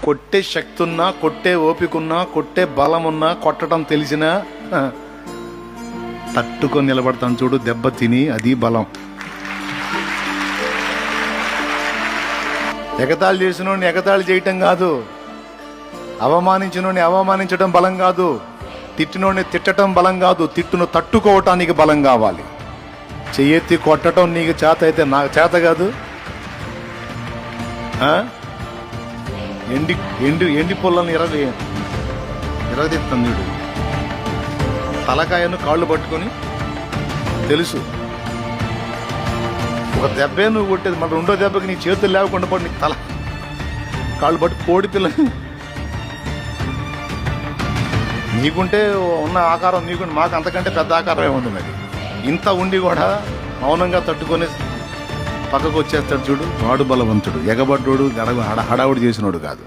కొట్టే శక్తి ఉన్నా, కొట్టే ఓపిక ఉన్నా, కొట్టే బలం ఉన్నా, కొట్టడం తెలిసినా తట్టుకొని నిలబడతాను చూడు, దెబ్బ తిని, అది బలం. ఎగతాళి చేసినోడిని ఎగతాళి చేయటం కాదు, అవమానించినోడిని అవమానించడం బలం కాదు, తిట్టినోడిని తిట్టడం బలం కాదు, తిట్టును తట్టుకోవటానికి బలం కావాలి. చెయ్యెత్తి కొట్టడం నీకు చేత అయితే నాకు చేత కాదు. ఎండి పొలాలను ఎరగదీస్తాను చూడు, తలకాయను కాళ్ళు పట్టుకొని తెలుసు ఒక దెబ్బే నువ్వు కొట్టేది, మళ్ళీ రెండో దెబ్బకి నీ చేతులు లేకుండా పడి నీకు తల కాళ్ళు పట్టు కోడి పిల్ల. నీకుంటే ఉన్న ఆకారం నీకుంటే, మాకు అంతకంటే పెద్ద ఆకారమే ఉంది. మరి ఇంత ఉండి కూడా మౌనంగా తట్టుకొని పక్కకు వచ్చేస్తాడు చూడు, వాడు బలవంతుడు. ఎగబడ్డోడు హడావుడి చేసినోడు కాదు.